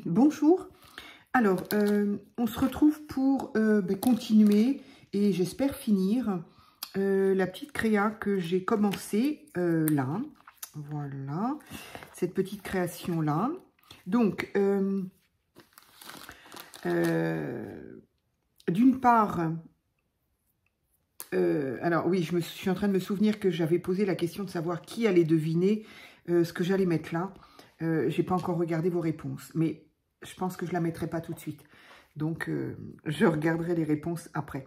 Bonjour. Alors, on se retrouve pour continuer et j'espère finir la petite créa que j'ai commencée là. Voilà, cette petite création-là. Donc, d'une part, alors oui, je suis en train de me souvenir que j'avais posé la question de savoir qui allait deviner ce que j'allais mettre là. J'ai pas encore regardé vos réponses, mais je pense que je la mettrai pas tout de suite. Donc, je regarderai les réponses après.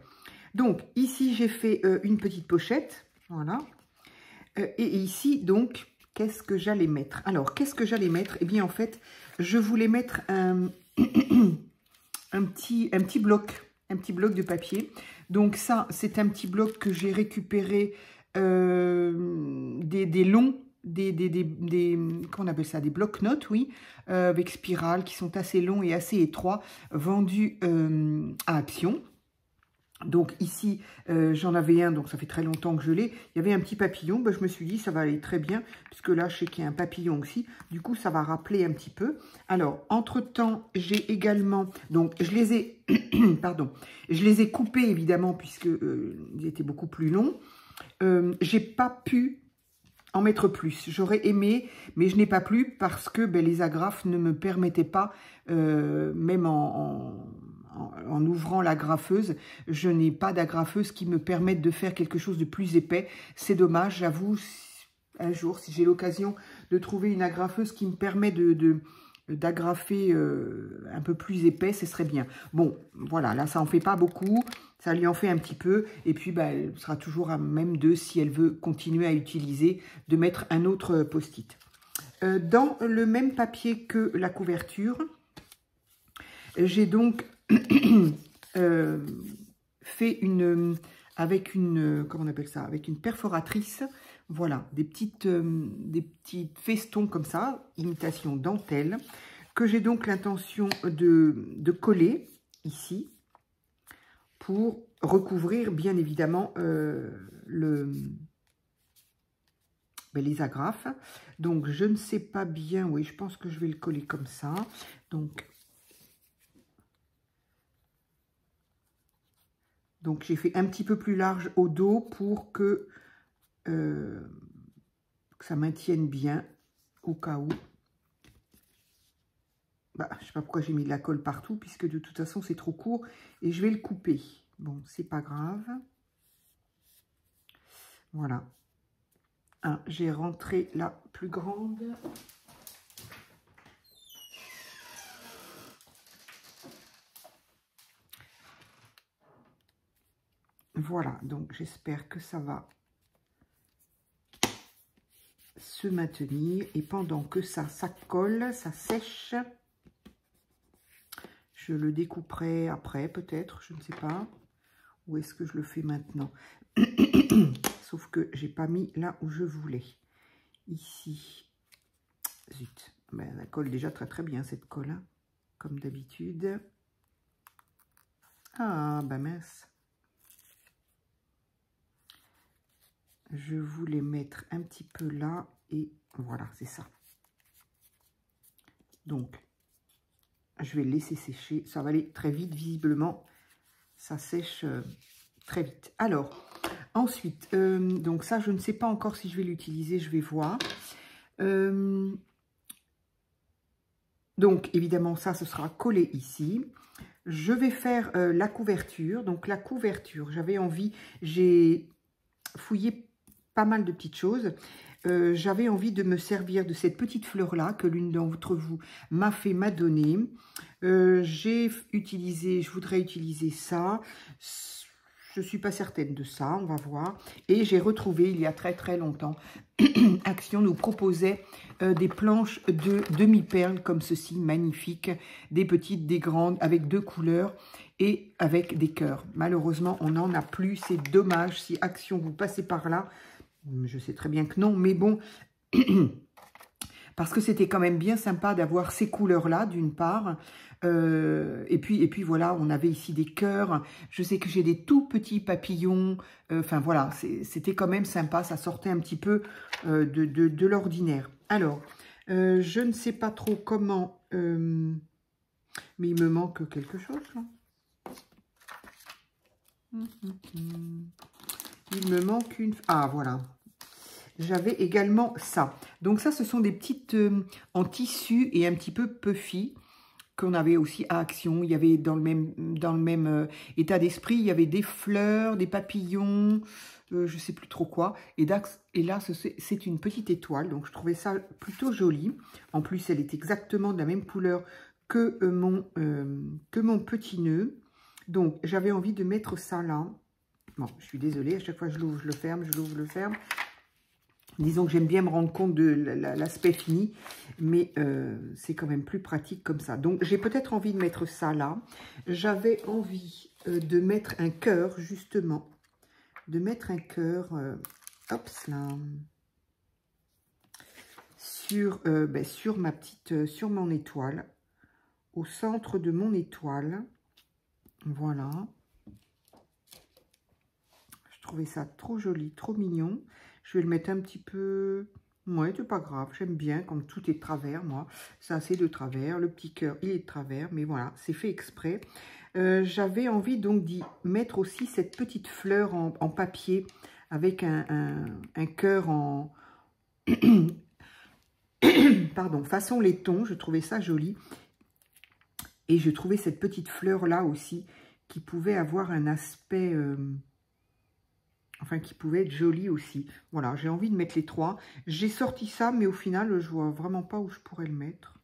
Donc, ici, j'ai fait une petite pochette. Voilà. Et ici, donc, qu'est-ce que j'allais mettre? Alors, qu'est-ce que j'allais mettre? Eh bien, en fait, je voulais mettre un petit bloc de papier. Donc, ça, c'est un petit bloc que j'ai récupéré des longs, comment on appelle ça, des blocs-notes, oui, avec spirale, qui sont assez longs et assez étroits, vendus à Action. Donc ici, j'en avais un, donc ça fait très longtemps que je l'ai. Il y avait un petit papillon, ben, je me suis dit ça va aller très bien, puisque là je sais qu'il y a un papillon aussi. Du coup, ça va rappeler un petit peu. Alors, entre-temps, j'ai également, donc je les ai, pardon, je les ai coupés évidemment, puisque ils étaient beaucoup plus longs. J'ai pas pu en mettre plus. J'aurais aimé, mais je n'ai pas pu parce que les agrafes ne me permettaient pas, même en ouvrant la graffeuse, je n'ai pas d'agrafeuse qui me permette de faire quelque chose de plus épais. C'est dommage, j'avoue, un jour, si j'ai l'occasion de trouver une agrafeuse qui me permet d'agrafer un peu plus épais, ce serait bien. Bon, voilà, là, ça en fait pas beaucoup, ça lui en fait un petit peu, et puis elle sera toujours à même de, si elle veut continuer à utiliser, de mettre un autre post-it. Dans le même papier que la couverture, j'ai donc fait avec une, comment on appelle ça, avec une perforatrice, voilà, des petits festons comme ça, imitation dentelle, que j'ai donc l'intention de coller ici, pour recouvrir bien évidemment les agrafes. Donc je ne sais pas bien, oui, je pense que je vais le coller comme ça. Donc j'ai fait un petit peu plus large au dos pour que ça maintienne bien au cas où. Je ne sais pas pourquoi j'ai mis de la colle partout, puisque de toute façon c'est trop court et je vais le couper. Bon, c'est pas grave. Voilà. J'ai rentré la plus grande. Voilà, donc j'espère que ça va se maintenir. Et pendant que ça colle, ça sèche, je le découperai après, peut-être, je ne sais pas. Ou est-ce que je le fais maintenant? Sauf que j'ai pas mis là où je voulais. Ici. Zut. Elle colle déjà très très bien cette colle, hein, comme d'habitude. Ah, mince. Je voulais mettre un petit peu là et voilà, c'est ça. Donc, je vais le laisser sécher. Ça va aller très vite, visiblement. Ça sèche très vite. Alors, ensuite, donc ça, je ne sais pas encore si je vais l'utiliser. Je vais voir. Donc, évidemment, ça, ce sera collé ici. Je vais faire la couverture. Donc, la couverture, j'avais envie, j'ai fouillé pas mal de petites choses. J'avais envie de me servir de cette petite fleur-là que l'une d'entre vous m'a donné. Je voudrais utiliser ça. Je ne suis pas certaine de ça, on va voir. Et j'ai retrouvé, il y a très très longtemps, Action nous proposait des planches de demi-perles comme ceci, magnifiques. Des petites, des grandes, avec 2 couleurs et avec des cœurs. Malheureusement, on n'en a plus, c'est dommage. Si Action, vous passez par là, je sais très bien que non, mais bon, parce que c'était quand même bien sympa d'avoir ces couleurs-là, d'une part. Et puis voilà, on avait ici des cœurs. Je sais que j'ai des tout petits papillons. Enfin voilà, c'était quand même sympa. Ça sortait un petit peu de l'ordinaire. Alors, je ne sais pas trop comment Mais il me manque quelque chose, là. Il me manque une... Ah, voilà. J'avais également ça. Donc ça, ce sont des petites en tissu et un petit peu puffy qu'on avait aussi à Action. Il y avait dans le même état d'esprit, il y avait des fleurs, des papillons, je ne sais plus trop quoi. Et là, c'est une petite étoile, donc je trouvais ça plutôt joli. En plus, elle est exactement de la même couleur que mon petit nœud. Donc, j'avais envie de mettre ça là. Bon, je suis désolée, à chaque fois je l'ouvre, je le ferme, je l'ouvre, je le ferme. Disons que j'aime bien me rendre compte de l'aspect fini, mais c'est quand même plus pratique comme ça. Donc, j'ai peut-être envie de mettre ça là. J'avais envie de mettre un cœur, justement. De mettre un cœur, hop là, sur sur mon étoile, au centre de mon étoile. Voilà. Je trouvais ça trop joli, trop mignon. Je vais le mettre un petit peu... Ouais, c'est pas grave, j'aime bien, comme tout est de travers, moi. Ça, c'est de travers. Le petit cœur, il est de travers, mais voilà, c'est fait exprès. J'avais envie donc d'y mettre aussi cette petite fleur en papier avec un cœur en... Pardon, façon laiton, je trouvais ça joli. Et je trouvais cette petite fleur-là aussi qui pouvait avoir un aspect... Enfin, qui pouvait être joli aussi. Voilà, j'ai envie de mettre les trois. J'ai sorti ça, mais au final, je vois vraiment pas où je pourrais le mettre.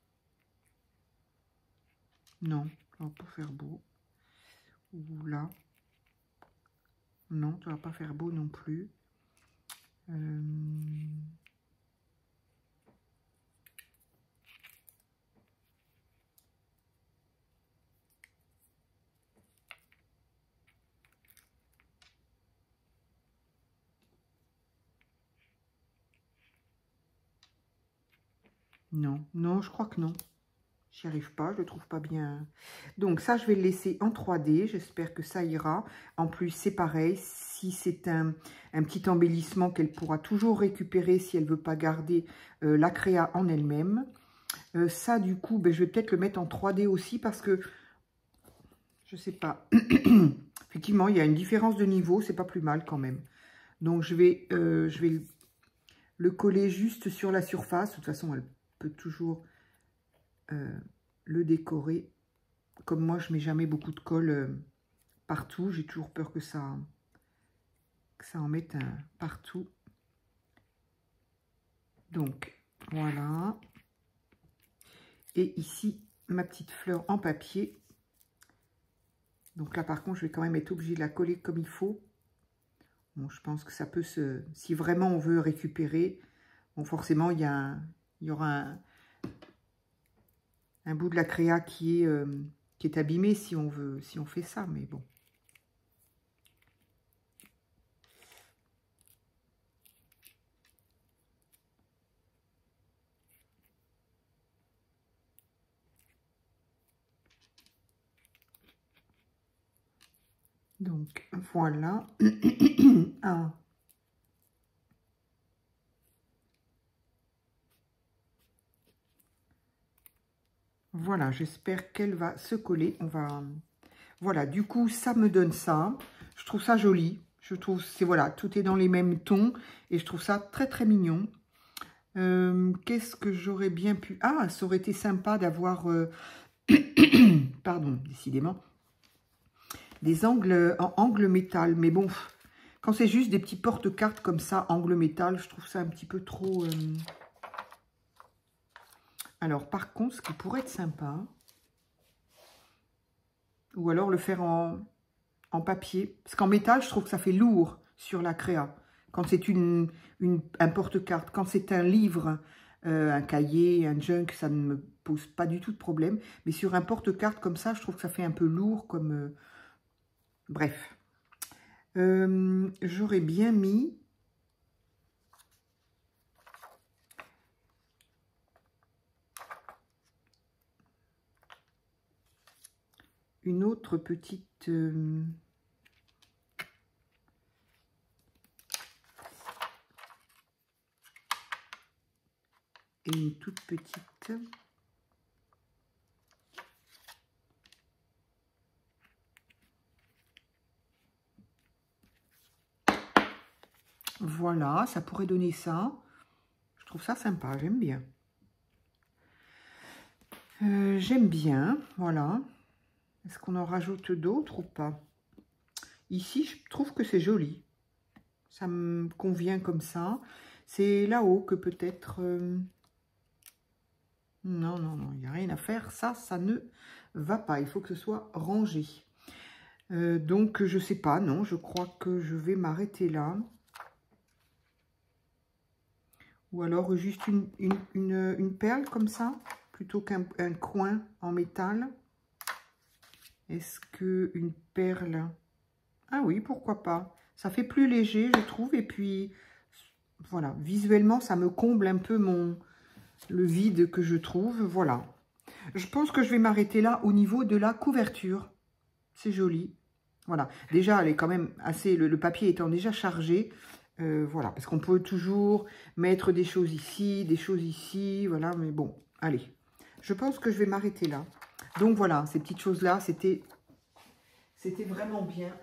Non, ça va pas faire beau. Ou là. Non, ça va pas faire beau non plus. Non, non, je crois que non. J'y arrive pas, je le trouve pas bien. Donc ça, je vais le laisser en 3D. J'espère que ça ira. En plus, c'est pareil. Si c'est un petit embellissement qu'elle pourra toujours récupérer si elle veut pas garder la créa en elle-même. Ça, du coup, ben, je vais peut-être le mettre en 3D aussi parce que, je sais pas. Effectivement, il y a une différence de niveau. C'est pas plus mal quand même. Donc, je vais le coller juste sur la surface. De toute façon, elle peut toujours... le décorer. Comme moi, je mets jamais beaucoup de colle partout. J'ai toujours peur que ça en mette partout. Donc, voilà. Et ici, ma petite fleur en papier. Donc là, par contre, je vais quand même être obligée de la coller comme il faut. Bon, je pense que ça peut se... Si vraiment on veut récupérer, bon, forcément, il y aura un bout de la créa qui est abîmé si on fait ça, mais bon. Donc, voilà. Ah. Voilà, j'espère qu'elle va se coller. On va... Voilà, du coup, ça me donne ça. Je trouve ça joli. Je trouve, voilà, tout est dans les mêmes tons. Et je trouve ça très, très mignon. Qu'est-ce que j'aurais bien pu... Ah, ça aurait été sympa d'avoir... Pardon, décidément. Des angles en angle métal. Mais bon, quand c'est juste des petits porte-cartes comme ça, angle métal, je trouve ça un petit peu trop... Alors, par contre, ce qui pourrait être sympa... Ou alors le faire en papier. Parce qu'en métal, je trouve que ça fait lourd sur la créa. Quand c'est un porte-carte, quand c'est un livre, un cahier, un junk, ça ne me pose pas du tout de problème. Mais sur un porte-carte comme ça, je trouve que ça fait un peu lourd comme... Bref. J'aurais bien mis... une autre petite... et une toute petite... Voilà, ça pourrait donner ça. Je trouve ça sympa, j'aime bien. J'aime bien, voilà. Est-ce qu'on en rajoute d'autres ou pas? Ici, je trouve que c'est joli. Ça me convient comme ça. C'est là-haut que peut-être... Non, non, non, il n'y a rien à faire. Ça ne va pas. Il faut que ce soit rangé. Donc, je sais pas. Non, je crois que je vais m'arrêter là. Ou alors juste une perle comme ça, plutôt qu'un coin en métal. Est-ce qu'une perle... Ah oui, pourquoi pas. Ça fait plus léger, je trouve. Et puis, voilà, visuellement, ça me comble un peu le vide que je trouve. Voilà. Je pense que je vais m'arrêter là au niveau de la couverture. C'est joli. Voilà. Déjà, elle est quand même assez... Le papier étant déjà chargé. Voilà, parce qu'on peut toujours mettre des choses ici, voilà. Mais bon, allez. Je pense que je vais m'arrêter là. Donc voilà, ces petites choses-là, c'était vraiment bien.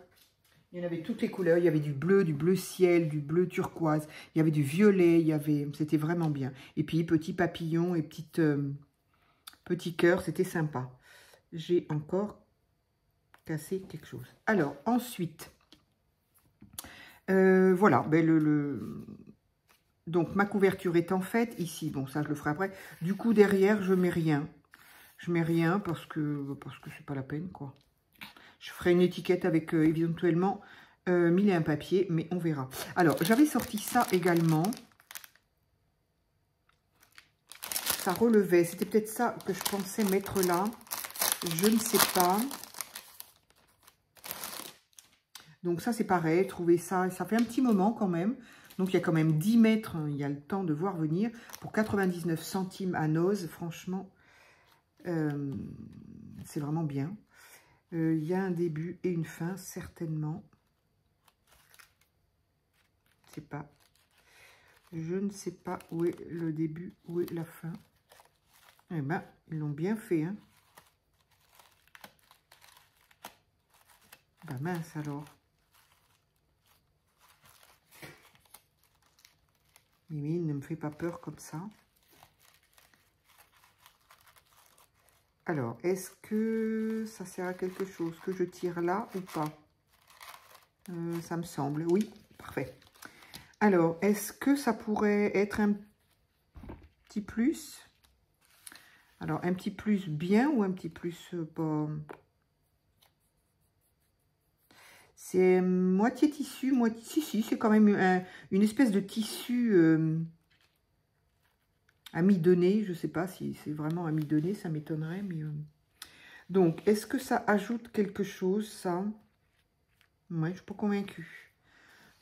Il y en avait toutes les couleurs. Il y avait du bleu ciel, du bleu turquoise. Il y avait du violet. C'était vraiment bien. Et puis, petits papillons et petits cœurs. C'était sympa. J'ai encore cassé quelque chose. Alors, ensuite, voilà. Ben, donc, ma couverture étant faite, ici, bon, ça, je le ferai après. Du coup, derrière, je mets rien. Je mets rien parce que c'est pas la peine, quoi. Je ferai une étiquette avec éventuellement 1001 papier, mais on verra. Alors, j'avais sorti ça également. Ça relevait. C'était peut-être ça que je pensais mettre là. Je ne sais pas. Donc ça, c'est pareil. Trouver ça, ça fait un petit moment quand même. Donc, il y a quand même 10 mètres. Hein, il y a le temps de voir venir. Pour 99 centimes à Noz, franchement, c'est vraiment bien. Il y a un début et une fin, certainement. Je ne sais pas où est le début, où est la fin. Eh ben, ils l'ont bien fait, hein. Ben mince alors. Mimine, ne me fait pas peur comme ça. Alors, est-ce que ça sert à quelque chose que je tire là ou pas? Ça me semble, oui, parfait. Alors, est-ce que ça pourrait être un petit plus? Alors, un petit plus bien ou un petit plus pas? C'est moitié tissu, moitié... Si, c'est quand même une espèce de tissu amidonné. Je ne sais pas si c'est vraiment amidonné, ça m'étonnerait. Mais donc, est-ce que ça ajoute quelque chose, ça? Ouais, je ne suis pas convaincue.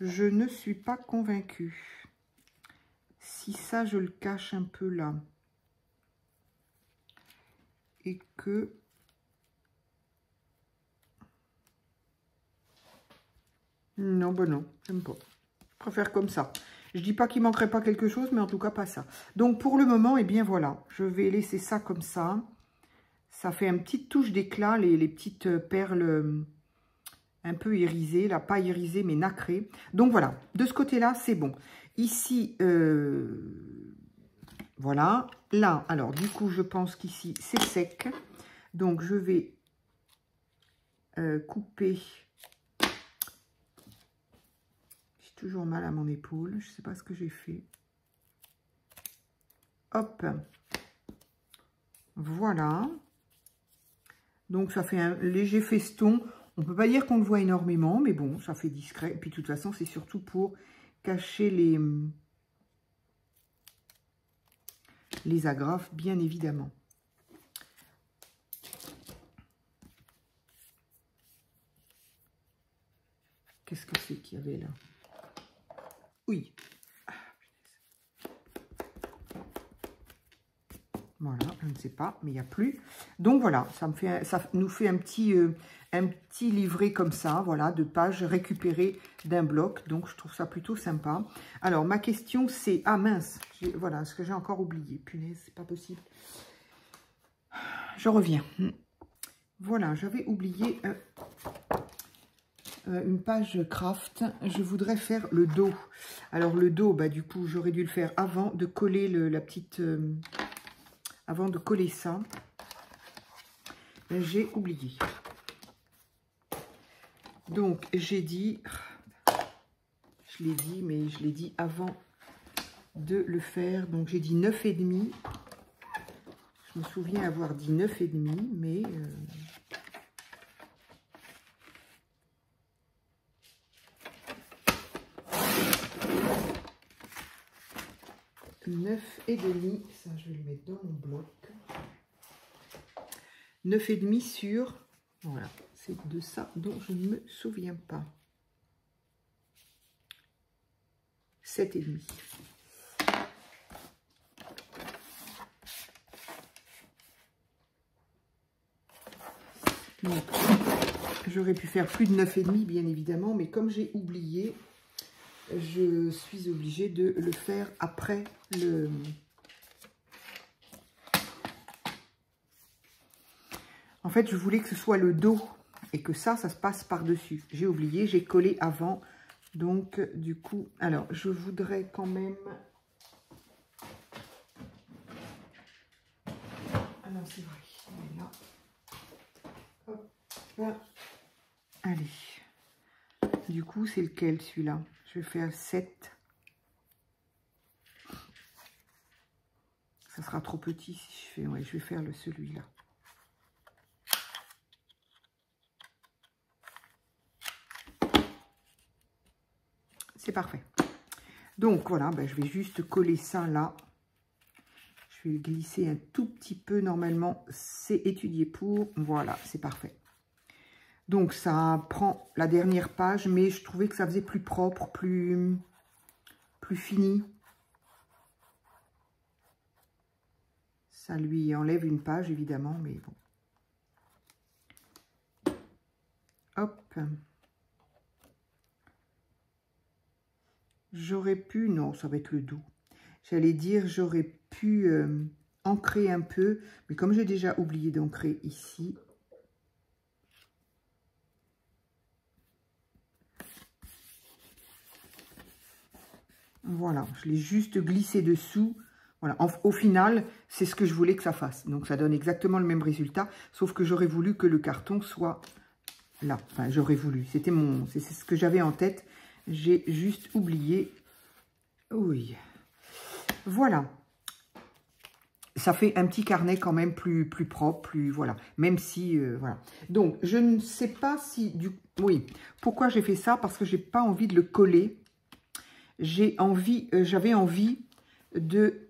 Je ne suis pas convaincue. Si ça, je le cache un peu là. Et que... Non, ben non, j'aime pas. Je préfère comme ça. Je dis pas qu'il manquerait pas quelque chose, mais en tout cas pas ça. Donc pour le moment, eh bien voilà, je vais laisser ça comme ça. Ça fait une petite touche d'éclat, les petites perles un peu irisées, là, pas irisées mais nacrées. Donc voilà, de ce côté-là, c'est bon. Ici, voilà. Là, alors du coup, je pense qu'ici, c'est sec. Donc je vais couper... Toujours mal à mon épaule, je ne sais pas ce que j'ai fait. Hop, voilà. Donc ça fait un léger feston. On ne peut pas dire qu'on le voit énormément, mais bon, ça fait discret. Et puis de toute façon, c'est surtout pour cacher les agrafes, bien évidemment. Qu'est-ce que c'est qu'il y avait là? Oui. Voilà, je ne sais pas, mais il n'y a plus. Donc voilà, ça nous fait un petit livret comme ça, voilà, de pages récupérées d'un bloc. Donc je trouve ça plutôt sympa. Alors ma question c'est, ah mince, voilà, ce que j'ai encore oublié. Punaise, c'est pas possible. Je reviens. Voilà, j'avais oublié une page craft. Je voudrais faire le dos. Alors le dos, bah, du coup, j'aurais dû le faire avant de coller la petite... avant de coller ça. J'ai oublié. Donc, j'ai dit... Je l'ai dit, mais je l'ai dit avant de le faire. Donc, j'ai dit 9,5. Je me souviens avoir dit 9,5, mais... 9,5, ça je vais le mettre dans mon bloc. 9,5 sur, voilà, c'est de ça dont je ne me souviens pas. 7,5. Donc, j'aurais pu faire plus de 9,5 bien évidemment, mais comme j'ai oublié, je suis obligée de le faire après le... En fait, je voulais que ce soit le dos et que ça se passe par-dessus. J'ai oublié, j'ai collé avant. Donc, du coup, alors, je voudrais quand même... Ah non, c'est vrai. Là. Hop, là. Allez. Du coup, c'est lequel, celui-là? Je vais faire 7. Ça sera trop petit si je fais... Ouais, je vais faire celui-là. C'est parfait. Donc, voilà, ben, je vais juste coller ça là. Je vais le glisser un tout petit peu. Normalement, c'est étudié pour. Voilà, c'est parfait. Donc, ça prend la dernière page, mais je trouvais que ça faisait plus propre, plus fini. Ça lui enlève une page, évidemment, mais bon. Hop. J'aurais pu... Non, ça va être le dos. J'allais dire, j'aurais pu ancrer un peu, mais comme j'ai déjà oublié d'ancrer ici... Voilà, je l'ai juste glissé dessous. Voilà, au final, c'est ce que je voulais que ça fasse. Donc, ça donne exactement le même résultat, sauf que j'aurais voulu que le carton soit là. Enfin, j'aurais voulu. C'est ce que j'avais en tête. J'ai juste oublié. Oui. Voilà. Ça fait un petit carnet quand même plus propre, voilà. Même si, voilà. Donc, je ne sais pas si... Oui. Pourquoi j'ai fait ça? Parce que j'ai pas envie de le coller. J'avais envie de...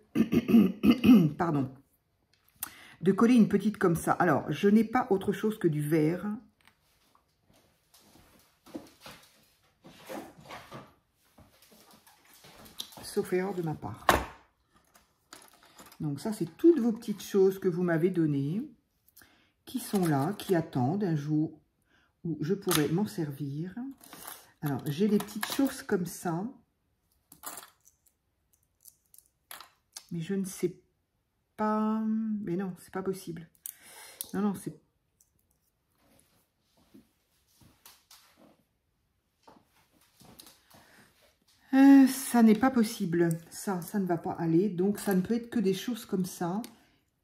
Pardon. De coller une petite comme ça. Alors, je n'ai pas autre chose que du vert. Sauf erreur de ma part. Donc ça, c'est toutes vos petites choses que vous m'avez données, qui sont là, qui attendent un jour où je pourrais m'en servir. Alors, j'ai des petites choses comme ça. Mais je ne sais pas... Mais non, c'est pas possible. Non, non, c'est... ça n'est pas possible. Ça ne va pas aller. Donc, ça ne peut être que des choses comme ça.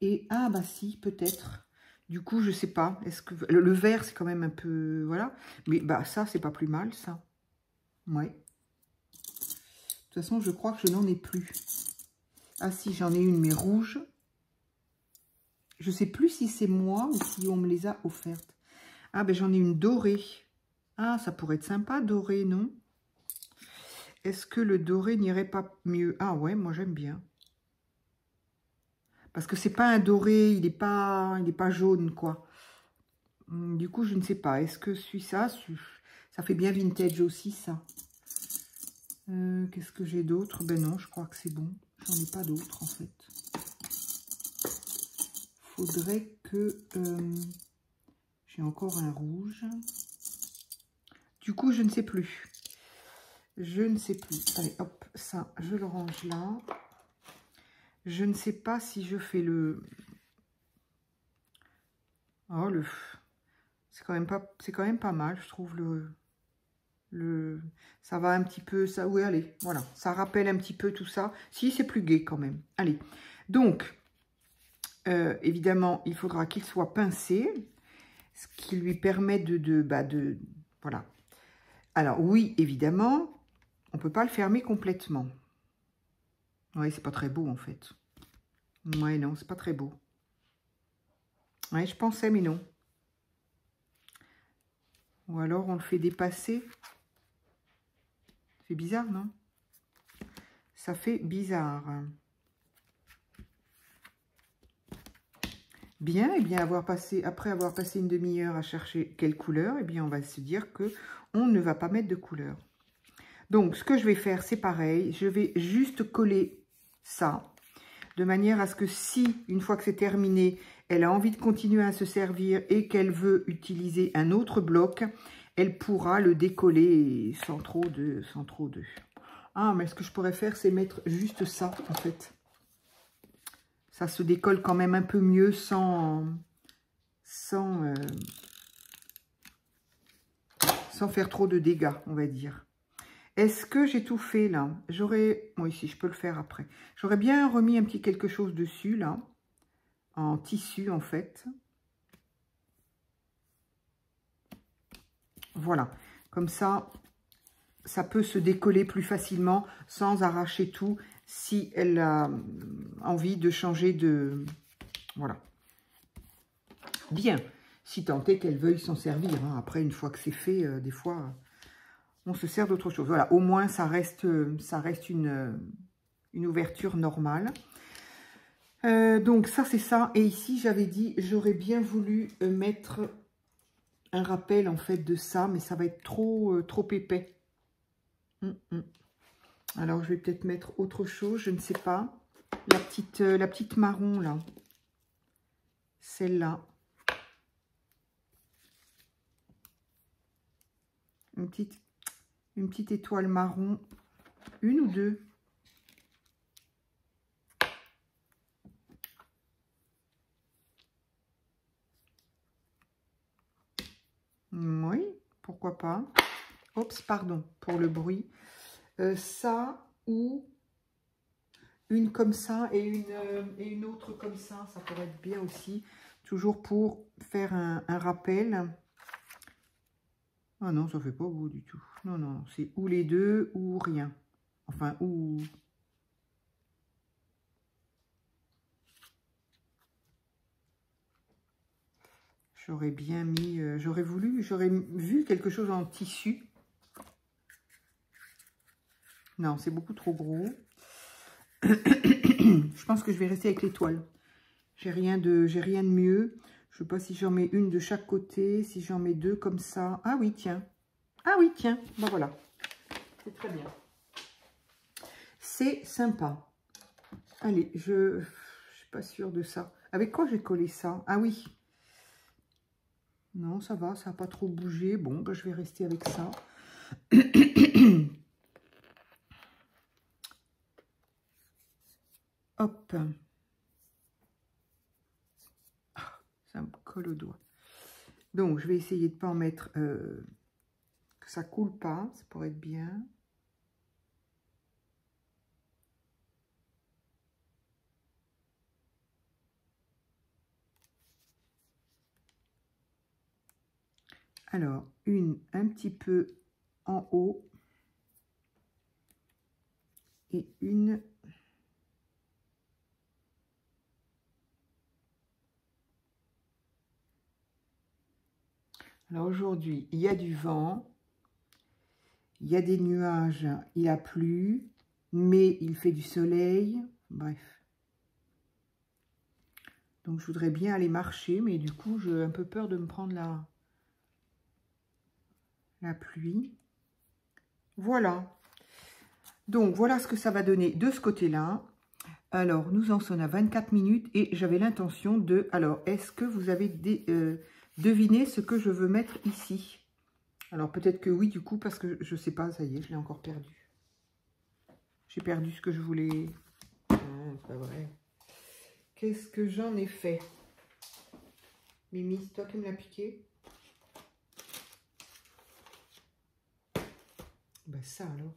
Et, ah, bah si, peut-être. Du coup, je sais pas. Est-ce que... Le vert, c'est quand même un peu... Voilà. Mais, bah, ça, c'est pas plus mal, ça. Ouais. De toute façon, je crois que je n'en ai plus. Ah si, j'en ai une, mais rouge. Je sais plus si c'est moi ou si on me les a offertes. Ah, ben j'en ai une dorée. Ah, ça pourrait être sympa, doré, non? Est-ce que le doré n'irait pas mieux? Ah ouais, moi j'aime bien. Parce que c'est pas un doré, il est pas jaune, quoi. Du coup, je ne sais pas. Est-ce que ça fait bien vintage aussi, ça. Qu'est-ce que j'ai d'autre? Ben non, je crois que c'est bon. J'en ai pas d'autres, en fait. Faudrait que... j'ai encore un rouge. Du coup, je ne sais plus. Je ne sais plus. Allez, hop, ça, je le range là. Je ne sais pas si je fais le... Oh, c'est quand même pas mal, je trouve, le... Ça va un petit peu, ça, oui, allez, voilà, ça rappelle un petit peu tout ça. Si, c'est plus gai quand même. Allez, donc, évidemment, il faudra qu'il soit pincé, ce qui lui permet voilà. Alors, oui, évidemment, on ne peut pas le fermer complètement. Oui, c'est pas très beau, en fait. Ouais, non, c'est pas très beau. Ouais, je pensais, mais non. Ou alors, on le fait dépasser. C'est bizarre, non? Ça fait bizarre. Bien, et bien après avoir passé une demi-heure à chercher quelle couleur, et bien on va se dire que on ne va pas mettre de couleur. Donc, ce que je vais faire, c'est pareil. Je vais juste coller ça, de manière à ce que si, une fois que c'est terminé, elle a envie de continuer à se servir et qu'elle veut utiliser un autre bloc, elle pourra le décoller sans trop de... Ah, mais ce que je pourrais faire, c'est mettre juste ça, en fait. Ça se décolle quand même un peu mieux sans faire trop de dégâts, on va dire. Est-ce que j'ai tout fait, là? Bon, ici, je peux le faire après. J'aurais bien remis un petit quelque chose dessus, là. En tissu, en fait. Voilà. Comme ça, ça peut se décoller plus facilement sans arracher tout si elle a envie de changer de... Voilà. Bien. Si tant est qu'elle veuille s'en servir. Hein. Après, une fois que c'est fait, des fois, on se sert d'autre chose. Voilà. Au moins, ça reste une ouverture normale. Donc, ça, c'est ça. Et ici, j'avais dit, j'aurais bien voulu mettre un rappel, en fait, de ça. Mais ça va être trop épais. Alors, je vais peut-être mettre autre chose, je ne sais pas. La petite marron, là. Celle-là. Une petite étoile marron. Une ou deux? Oui, pourquoi pas. Oups, pardon pour le bruit. Ça ou une comme ça et une autre comme ça pourrait être bien aussi. Toujours pour faire un rappel. Ah non, ça fait pas beau du tout. Non, non, c'est ou les deux ou rien. Enfin, ou... J'aurais bien mis... j'aurais vu quelque chose en tissu. Non, c'est beaucoup trop gros. Je pense que je vais rester avec l'étoile. J'ai rien de mieux. Je ne sais pas si j'en mets une de chaque côté, si j'en mets deux comme ça. Ah oui, tiens. Ah oui, tiens. Ben voilà. C'est très bien. C'est sympa. Allez, je suis pas sûre de ça. Avec quoi j'ai collé ça? Ah oui. Non, ça va, ça n'a pas trop bougé. Bon, ben, je vais rester avec ça. Hop. Ah, ça me colle au doigt. Donc, je vais essayer de ne pas en mettre... que ça coule pas, ça pourrait être bien. Alors, un petit peu en haut. Et une... Alors aujourd'hui, il y a du vent, il y a des nuages, il a plu, mais il fait du soleil, bref. Donc je voudrais bien aller marcher, mais du coup, j'ai un peu peur de me prendre la pluie. Voilà. Donc voilà ce que ça va donner de ce côté-là. Alors, nous en sommes à 24 minutes et j'avais l'intention de... Alors, est-ce que vous avez deviné ce que je veux mettre ici? Alors, peut-être que oui, du coup, parce que je ne sais pas, ça y est, je l'ai encore perdu. J'ai perdu ce que je voulais... Ah, c'est pas vrai. Qu'est-ce que j'en ai fait? Mimi, c'est toi qui me l'as piqué? Ben ça alors.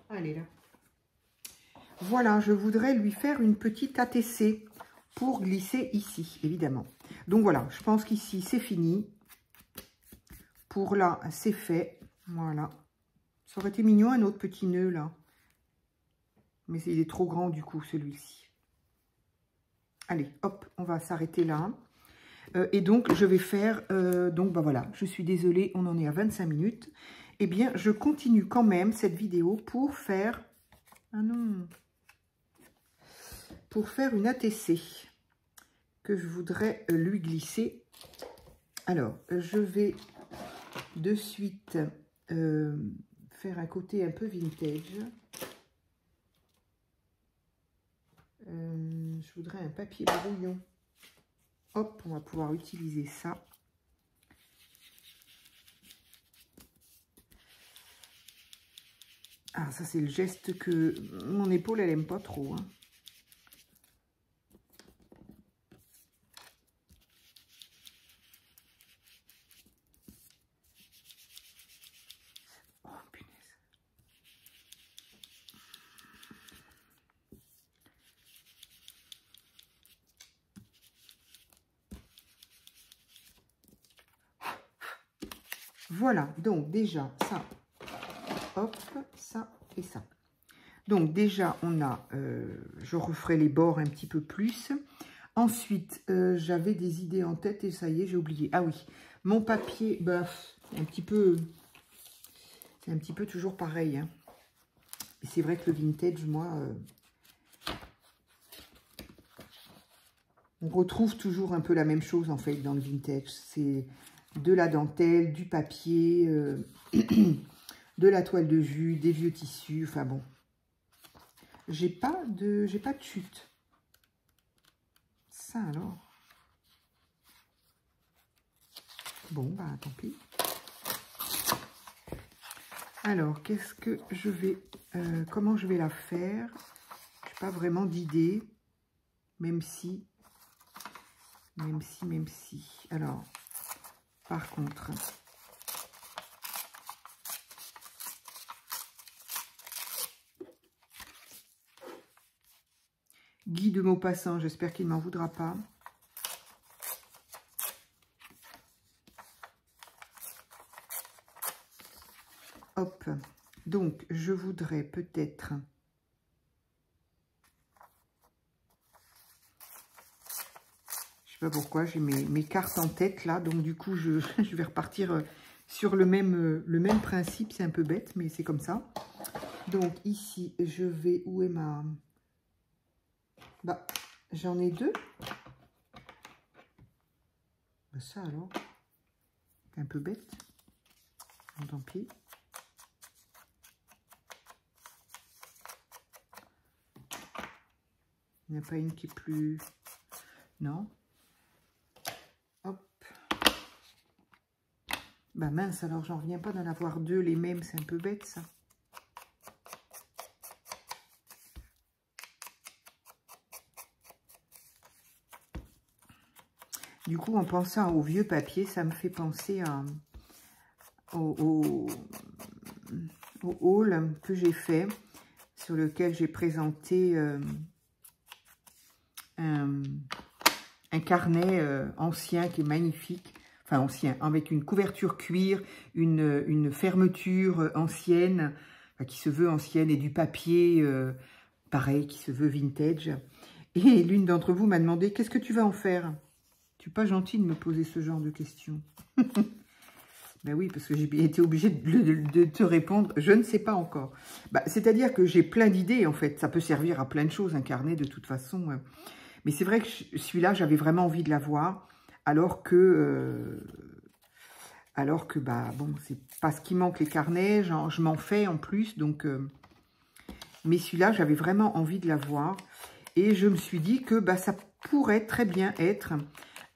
Allez là. Voilà, je voudrais lui faire une petite ATC pour glisser ici, évidemment. Donc voilà, je pense qu'ici, c'est fini. Pour là, c'est fait. Voilà. Ça aurait été mignon, un autre petit nœud, là. Mais il est trop grand, du coup, celui-ci. Allez, hop, on va s'arrêter là. Et donc, je vais faire... donc, bah voilà, je suis désolée, on en est à 25 minutes. Eh bien, je continue quand même cette vidéo pour faire... Ah non, pour faire une ATC que je voudrais lui glisser. Alors, je vais de suite faire un côté un peu vintage. Je voudrais un papier brouillon. Hop, on va pouvoir utiliser ça. Ah, ça c'est le geste que mon épaule, elle aime pas trop, hein. Voilà, donc déjà, ça, hop, ça et ça. Donc déjà, on a, je referai les bords un petit peu plus. Ensuite, j'avais des idées en tête et ça y est, j'ai oublié. Ah oui, mon papier, bah, c'est un petit peu toujours pareil, hein. C'est vrai que le vintage, moi, on retrouve toujours un peu la même chose, en fait, dans le vintage. C'est de la dentelle, du papier, de la toile de jus, des vieux tissus, enfin bon. J'ai pas de chute. Ça alors. Bon, bah tant pis. Alors, qu'est-ce que je vais... comment je vais la faire? Je n'ai pas vraiment d'idée. Même si... Alors, par contre... Guy de Maupassant, j'espère qu'il ne m'en voudra pas. Hop, donc je voudrais peut-être... Je sais pas pourquoi, j'ai mes cartes en tête là, donc du coup je vais repartir sur le même principe, c'est un peu bête, mais c'est comme ça. Donc ici, je vais... Où est ma... Bah, j'en ai deux. Bah, ça alors, c'est un peu bête. Bon, tant pis. Il n'y a pas une qui est plus... Non. Hop. Bah mince, alors j'en reviens pas d'en avoir deux les mêmes, c'est un peu bête ça. Du coup, en pensant au vieux papier, ça me fait penser au haul que j'ai fait, sur lequel j'ai présenté un carnet ancien qui est magnifique. Enfin, ancien, avec une couverture cuir, une fermeture ancienne, enfin, qui se veut ancienne, et du papier, pareil, qui se veut vintage. Et l'une d'entre vous m'a demandé, qu'est-ce que tu vas en faire? Tu n'es pas gentil de me poser ce genre de questions. Ben oui, parce que j'ai été obligée de te répondre, je ne sais pas encore. Ben, c'est-à-dire que j'ai plein d'idées, en fait. Ça peut servir à plein de choses, un carnet, de toute façon. Mais c'est vrai que celui-là, j'avais vraiment envie de l'avoir, alors que bah, bon, c'est pas ce qui manque, les carnets, je m'en fais en plus, donc... mais celui-là, j'avais vraiment envie de l'avoir. Et je me suis dit que bah, ça pourrait très bien être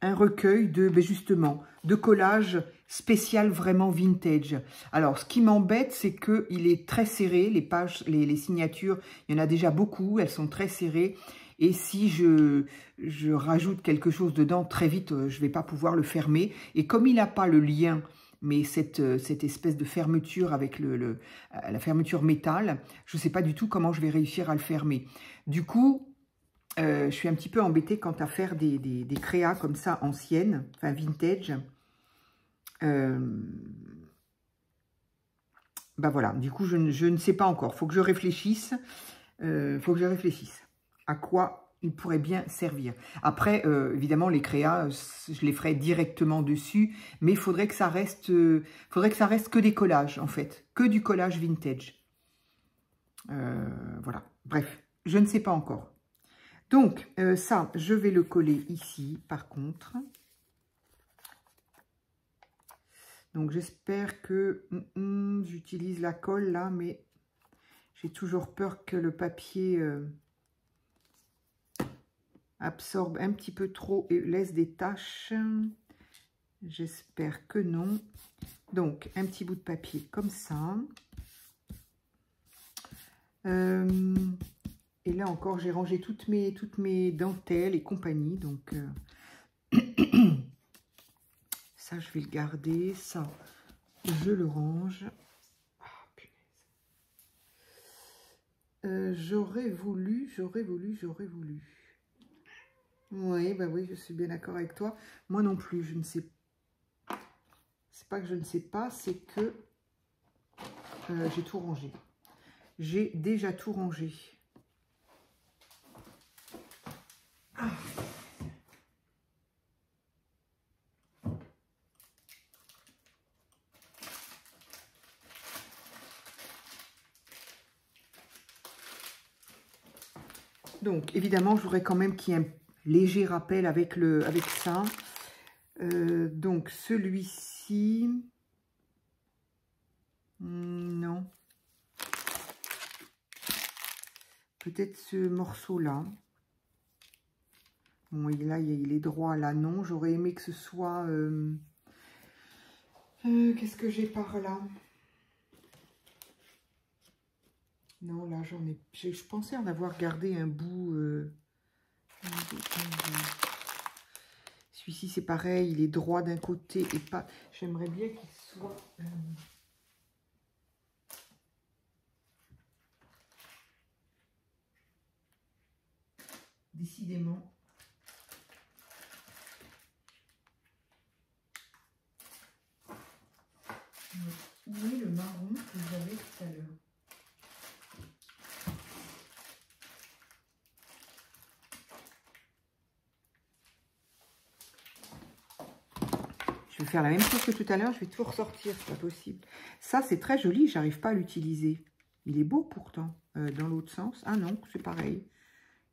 un recueil de, ben justement, de collages spécial vraiment vintage. Alors, ce qui m'embête, c'est qu'il est très serré, les pages, les signatures, il y en a déjà beaucoup, elles sont très serrées. Et si je rajoute quelque chose dedans, très vite, je ne vais pas pouvoir le fermer. Et comme il n'a pas le lien mais cette espèce de fermeture avec la fermeture métal, je ne sais pas du tout comment je vais réussir à le fermer. Du coup, je suis un petit peu embêtée quant à faire des créas comme ça anciennes, enfin vintage. Ben voilà, du coup, je ne sais pas encore. Il faut que je réfléchisse. À quoi il pourrait bien servir. Après, évidemment, les créas, je les ferai directement dessus, mais il faudrait que ça reste que des collages, en fait. Que du collage vintage. Voilà. Bref, je ne sais pas encore. Donc, ça, je vais le coller ici, par contre. Donc, j'espère que j'utilise la colle, là, mais j'ai toujours peur que le papier absorbe un petit peu trop et laisse des taches. J'espère que non. Donc, un petit bout de papier comme ça. Et là encore, j'ai rangé toutes mes dentelles et compagnie. Donc, ça, je vais le garder. Ça, je le range. J'aurais voulu. Oui, bah oui, je suis bien d'accord avec toi. Moi non plus, je ne sais pas. C'est pas que je ne sais pas, c'est que j'ai tout rangé. J'ai déjà tout rangé. Ah. Donc, évidemment, je voudrais quand même qu'il y ait un léger rappel avec ça. Donc, celui-ci... Non. Peut-être ce morceau-là. Bon, là, il est droit, là, non. J'aurais aimé que ce soit... qu'est-ce que j'ai par là? Non, là, j'en ai... Je pensais en avoir gardé un bout... Celui-ci, c'est pareil, il est droit d'un côté et pas... J'aimerais bien qu'il soit... Décidément. Où est le marron que j'avais tout à l'heure? Je vais faire la même chose que tout à l'heure, je vais tout ressortir, c'est pas possible. Ça, c'est très joli, j'arrive pas à l'utiliser. Il est beau pourtant, dans l'autre sens. Ah non, c'est pareil.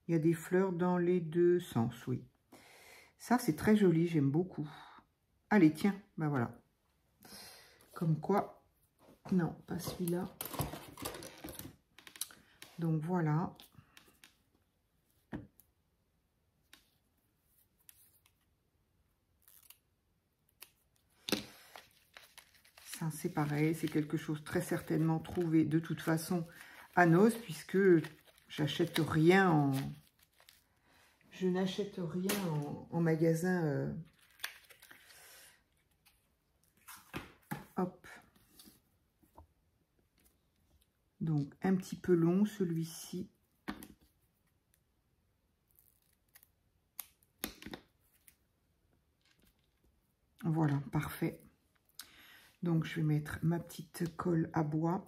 Il y a des fleurs dans les deux sens, oui. Ça, c'est très joli, j'aime beaucoup. Allez, tiens, ben voilà. Comme quoi, non, pas celui-là. Donc voilà. Ça, c'est pareil, c'est quelque chose très certainement trouvé de toute façon à Noz, puisque j'achète rien en... Je n'achète rien en magasin. Hop. Donc, un petit peu long, celui-ci. Voilà, parfait. Donc, je vais mettre ma petite colle à bois.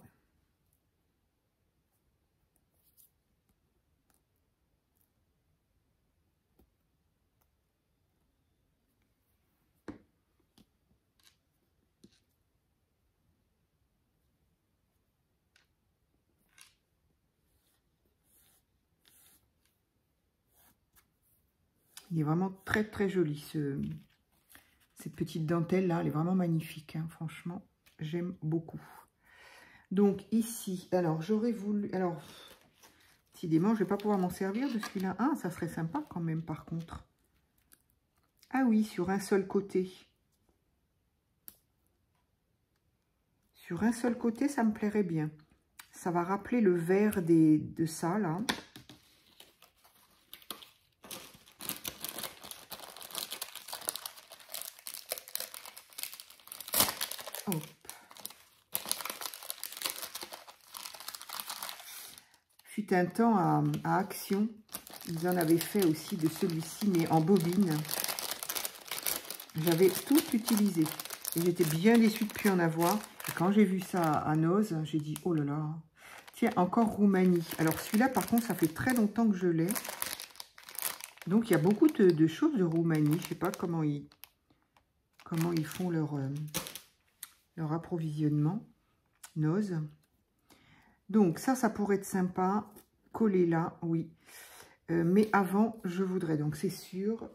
Il est vraiment très, très joli, cette petite dentelle-là. Elle est vraiment magnifique, hein, franchement. J'aime beaucoup. Donc, ici, alors, j'aurais voulu... Alors, décidément, je ne vais pas pouvoir m'en servir de celui-là. Ah, ça serait sympa quand même, par contre. Ah oui, sur un seul côté. Sur un seul côté, ça me plairait bien. Ça va rappeler le vert de ça, là. Hop. Fut un temps à Action, ils en avaient fait aussi de celui-ci, mais en bobine. J'avais tout utilisé. Et j'étais bien déçue de ne plus en avoir. Et quand j'ai vu ça à Noz, j'ai dit, oh là là. Tiens, encore Roumanie. Alors celui-là, par contre, ça fait très longtemps que je l'ai. Donc, il y a beaucoup de choses de Roumanie. Je ne sais pas comment ils font leur approvisionnement. Noz. Donc, ça pourrait être sympa. Coller là, oui. Mais avant, je voudrais, donc c'est sûr.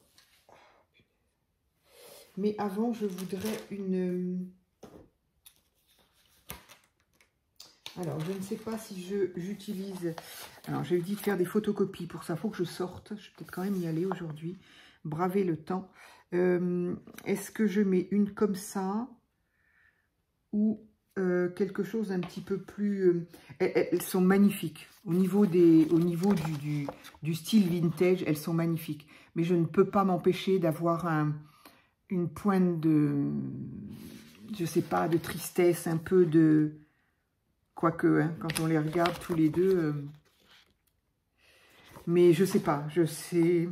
Mais avant, je voudrais une... Alors, je ne sais pas si j'utilise... Alors, j'ai dit de faire des photocopies. Pour ça, il faut que je sorte. Je vais peut-être quand même y aller aujourd'hui. Braver le temps. Est-ce que je mets une comme ça ou quelque chose un petit peu plus... elles sont magnifiques. Au niveau du style vintage, elles sont magnifiques. Mais je ne peux pas m'empêcher d'avoir une pointe de... Je sais pas, de tristesse, un peu de... Quoique, hein, quand on les regarde tous les deux... Mais je sais pas, je sais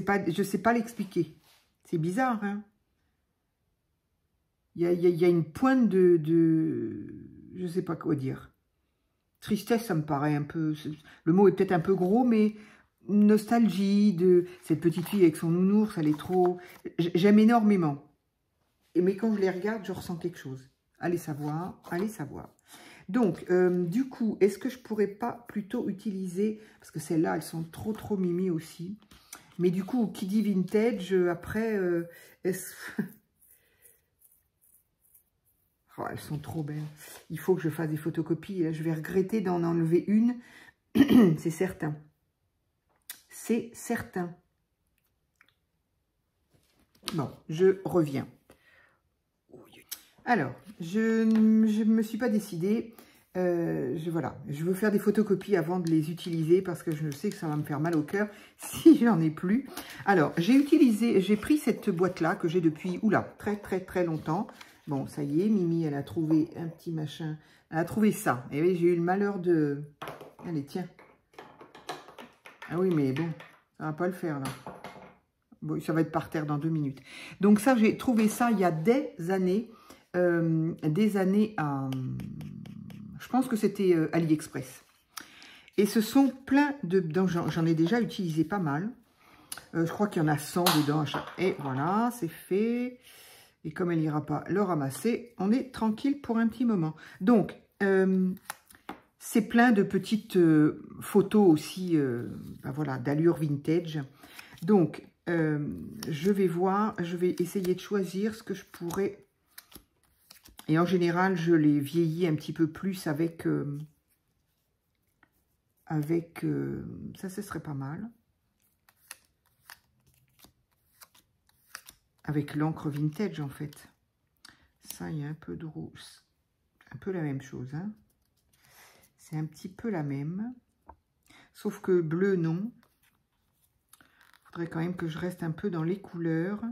pas l'expliquer. C'est bizarre, hein. Il y a une pointe de... Je sais pas quoi dire. Tristesse, ça me paraît un peu... Le mot est peut-être un peu gros, mais nostalgie de cette petite fille avec son nounours, elle est trop... J'aime énormément. Mais quand je les regarde, je ressens quelque chose. Allez savoir, allez savoir. Donc, du coup, est-ce que je pourrais pas plutôt utiliser... Parce que celles-là, elles sont trop mimi aussi. Mais du coup, qui dit vintage, après... Oh, elles sont trop belles. Il faut que je fasse des photocopies. Là, je vais regretter d'en enlever une. C'est certain. C'est certain. Bon, je reviens. Alors, je ne me suis pas décidée. Voilà, je veux faire des photocopies avant de les utiliser parce que je sais que ça va me faire mal au cœur si j'en ai plus. Alors, j'ai pris cette boîte-là que j'ai depuis, oula, très longtemps. Bon, ça y est, Mimi, elle a trouvé un petit machin. Elle a trouvé ça. Et oui, j'ai eu le malheur de... Allez, tiens. Ah oui, mais bon, ça va pas le faire, là. Bon, ça va être par terre dans 2 minutes. Donc ça, j'ai trouvé ça il y a des années à... Je pense que c'était AliExpress. Et ce sont plein de... J'en ai déjà utilisé pas mal. Je crois qu'il y en a 100 dedans à chaque... Et voilà, c'est fait. Et comme elle n'ira pas le ramasser, on est tranquille pour un petit moment. Donc, c'est plein de petites photos aussi, ben voilà, d'allure vintage. Donc, je vais essayer de choisir ce que je pourrais... Et en général, je les vieillis un petit peu plus avec... ça, ce serait pas mal. Avec l'encre vintage, en fait. Ça, il y a un peu de rousse. Un peu la même chose, hein. C'est un petit peu la même. Sauf que bleu, non. Il faudrait quand même que je reste un peu dans les couleurs.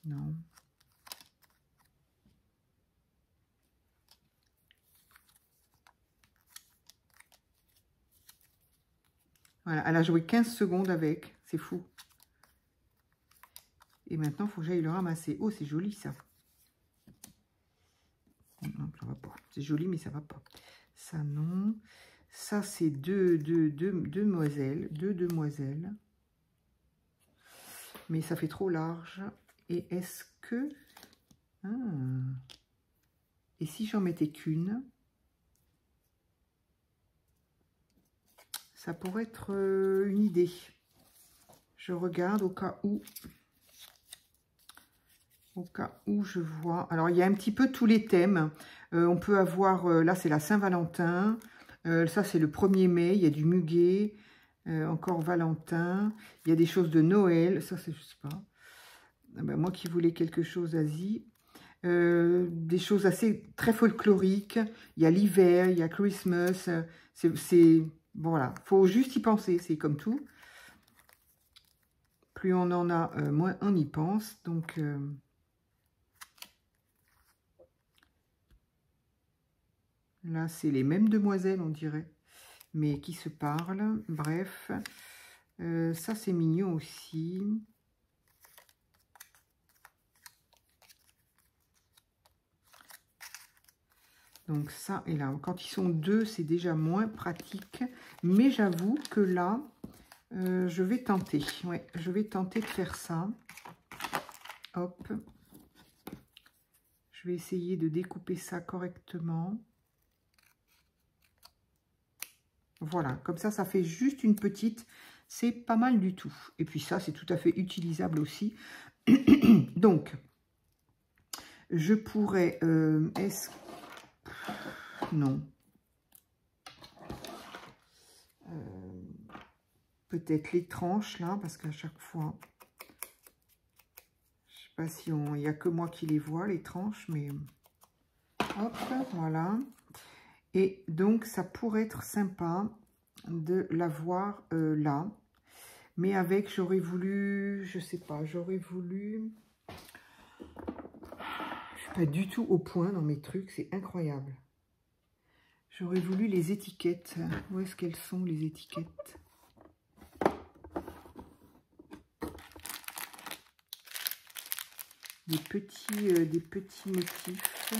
Non. Voilà, elle a joué 15 secondes avec. C'est fou. Et maintenant, il faut que j'aille le ramasser. Oh, c'est joli, ça. Non, ça va pas. C'est joli, mais ça va pas. Ça, non. Ça, c'est deux demoiselles. Deux demoiselles. Mais ça fait trop large. Et est-ce que... Ah. Et si j'en mettais qu'une? Ça pourrait être une idée. Je regarde au cas où... Au cas où je vois... Alors, il y a un petit peu tous les thèmes. On peut avoir... là, c'est la Saint-Valentin. Ça, c'est le 1er mai. Il y a du muguet. Encore Valentin. Il y a des choses de Noël. Ça, c'est... Je sais pas. Ah ben, moi qui voulais quelque chose Asie. Des choses assez... Très folkloriques. Il y a l'hiver. Il y a Christmas. C'est... Bon, voilà. Il faut juste y penser. C'est comme tout. Plus on en a, moins on y pense. Donc... Là, c'est les mêmes demoiselles, on dirait, mais qui se parlent. Bref, ça, c'est mignon aussi. Donc ça, et là, quand ils sont deux, c'est déjà moins pratique. Mais j'avoue que là, je vais tenter. Ouais, je vais tenter de faire ça. Hop. Je vais essayer de découper ça correctement. Voilà, comme ça fait juste une petite. C'est pas mal du tout. Et puis ça, c'est tout à fait utilisable aussi. Donc, je pourrais... non. Peut-être les tranches, là, parce qu'à chaque fois... Je sais pas si il n'y a que moi qui les vois, les tranches, mais... Hop, voilà. Et donc, ça pourrait être sympa de l'avoir là. Mais avec, j'aurais voulu... Je sais pas, j'aurais voulu... Je suis pas du tout au point dans mes trucs, c'est incroyable. J'aurais voulu les étiquettes. Où est-ce qu'elles sont, les étiquettes? Des petits motifs.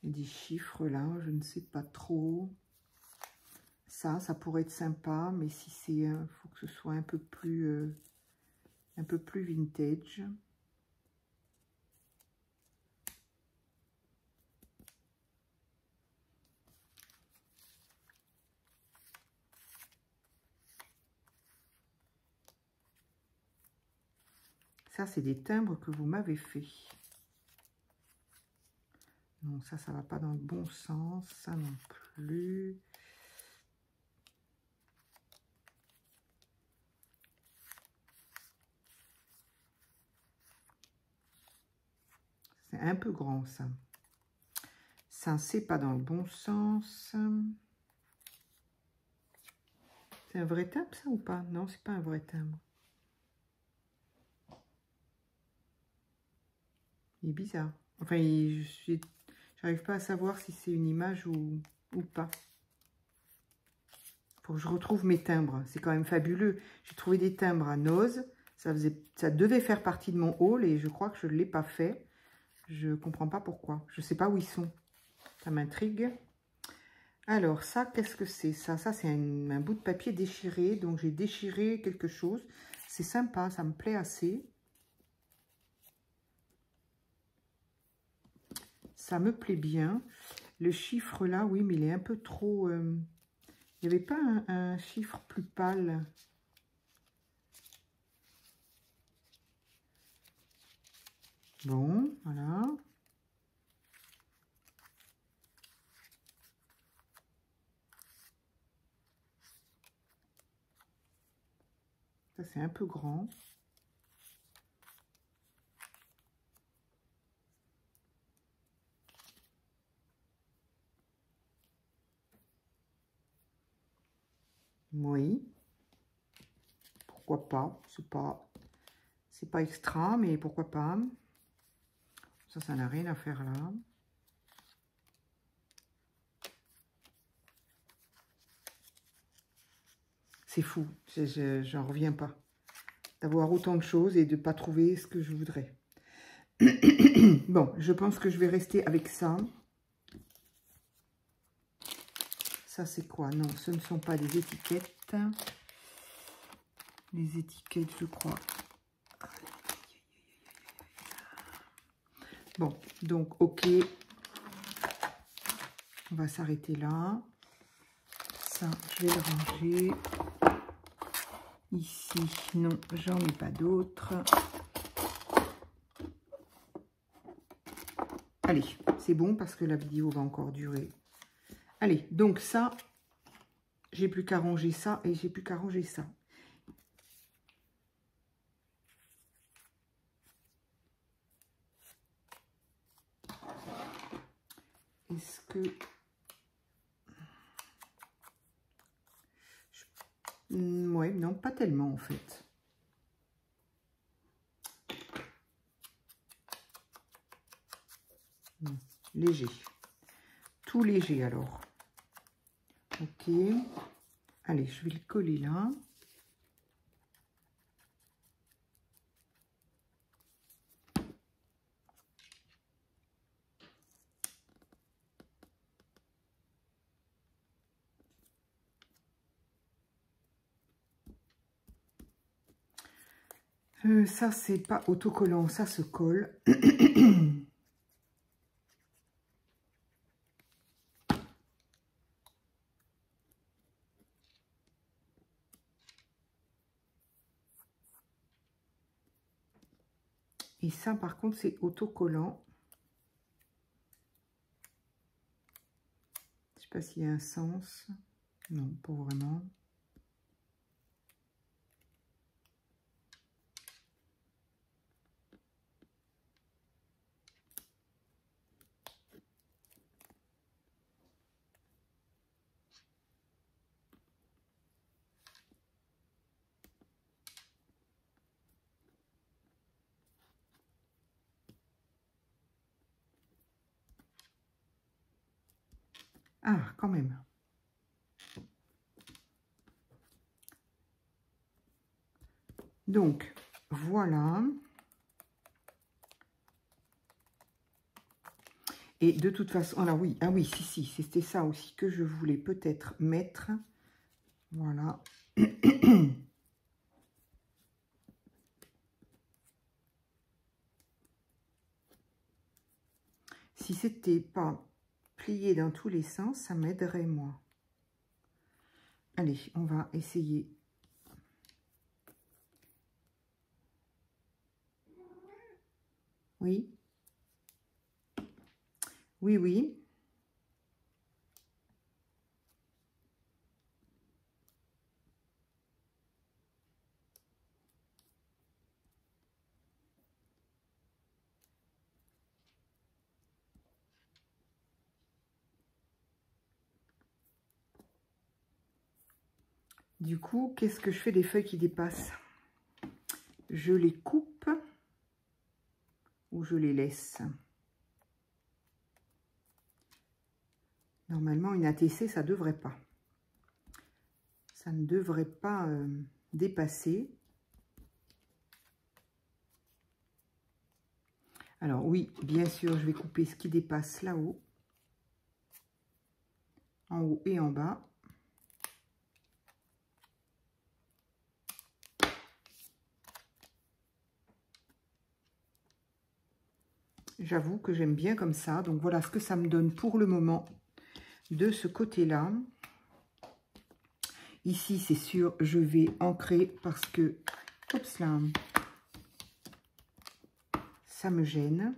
Des chiffres là, je ne sais pas trop. Ça pourrait être sympa, mais si c'est... faut que ce soit un peu plus vintage. Ça, c'est des timbres que vous m'avez fait. Non, ça va pas dans le bon sens. Ça non plus. C'est un peu grand, ça. Ça, c'est pas dans le bon sens. C'est un vrai timbre, ça, ou pas? Non, c'est pas un vrai timbre. Il est bizarre. Enfin, j'arrive pas à savoir si c'est une image ou pas. Faut que je retrouve mes timbres. C'est quand même fabuleux. J'ai trouvé des timbres à Noz. Ça devait faire partie de mon haul et je crois que je ne l'ai pas fait. Je comprends pas pourquoi. Je sais pas où ils sont. Ça m'intrigue. Alors, ça, qu'est-ce que c'est? Ça, c'est un bout de papier déchiré. Donc, j'ai déchiré quelque chose. C'est sympa, ça me plaît assez. Ça me plaît bien. Le chiffre là, oui, mais il est un peu trop... il n'y avait pas un chiffre plus pâle. Bon, voilà. Ça, c'est un peu grand. Oui. Pourquoi pas? C'est pas extra, mais pourquoi pas? Ça n'a rien à faire là. C'est fou. J'en reviens pas. D'avoir autant de choses et de ne pas trouver ce que je voudrais. Bon, je pense que je vais rester avec ça. Ça, c'est quoi? Non, ce ne sont pas des étiquettes. Les étiquettes, je crois. Bon, donc, ok. On va s'arrêter là. Ça, je vais le ranger. Ici, non, j'en ai pas d'autres. Allez, c'est bon parce que la vidéo va encore durer. Allez, donc ça, j'ai plus qu'à ranger ça et j'ai plus qu'à ranger ça. Est-ce que... Ouais, non, pas tellement en fait. Léger. Tout léger alors. Ok. Allez, je vais le coller là. Ça, c'est pas autocollant, ça se colle. Et ça, par contre, c'est autocollant. Je sais pas s'il y a un sens. Non, pas vraiment. Ah, quand même. Donc, voilà. Et de toute façon, alors oui, ah oui, si, c'était ça aussi que je voulais peut-être mettre. Voilà. Si c'était pas plié dans tous les sens, ça m'aiderait moi. Allez, on va essayer. Oui. Oui, oui. Du coup, qu'est-ce que je fais des feuilles qui dépassent? Je les coupe ou je les laisse? Normalement, une ATC, ça ne devrait pas. Ça ne devrait pas dépasser. Alors oui, bien sûr, je vais couper ce qui dépasse là-haut. En haut et en bas. J'avoue que j'aime bien comme ça. Donc voilà ce que ça me donne pour le moment de ce côté-là. Ici, c'est sûr, je vais ancrer parce que, oups là, ça me gêne.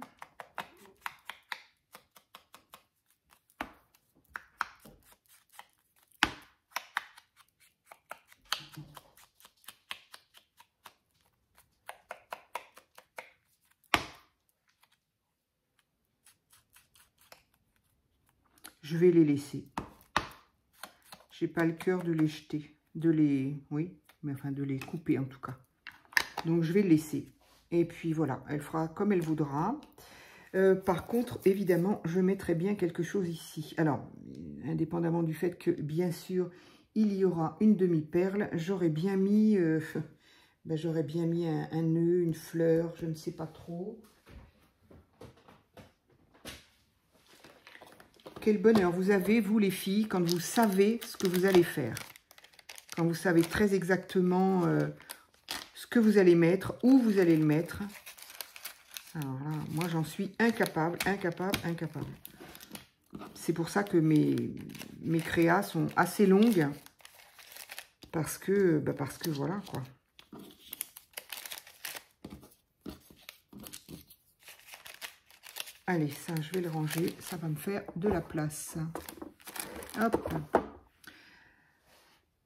Je vais les laisser. J'ai pas le cœur de les jeter, oui, mais enfin de les couper en tout cas. Donc je vais le laisser. Et puis voilà, elle fera comme elle voudra. Par contre, évidemment, je mettrai bien quelque chose ici. Alors, indépendamment du fait que, bien sûr, il y aura une demi-perle, j'aurais bien mis, un nœud, une fleur, je ne sais pas trop. Quel bonheur vous avez, vous les filles, quand vous savez ce que vous allez faire. Quand vous savez très exactement ce que vous allez mettre, où vous allez le mettre. Alors là, moi j'en suis incapable. C'est pour ça que mes créas sont assez longues. Parce que voilà quoi. Allez, ça je vais le ranger, ça va me faire de la place. Hop.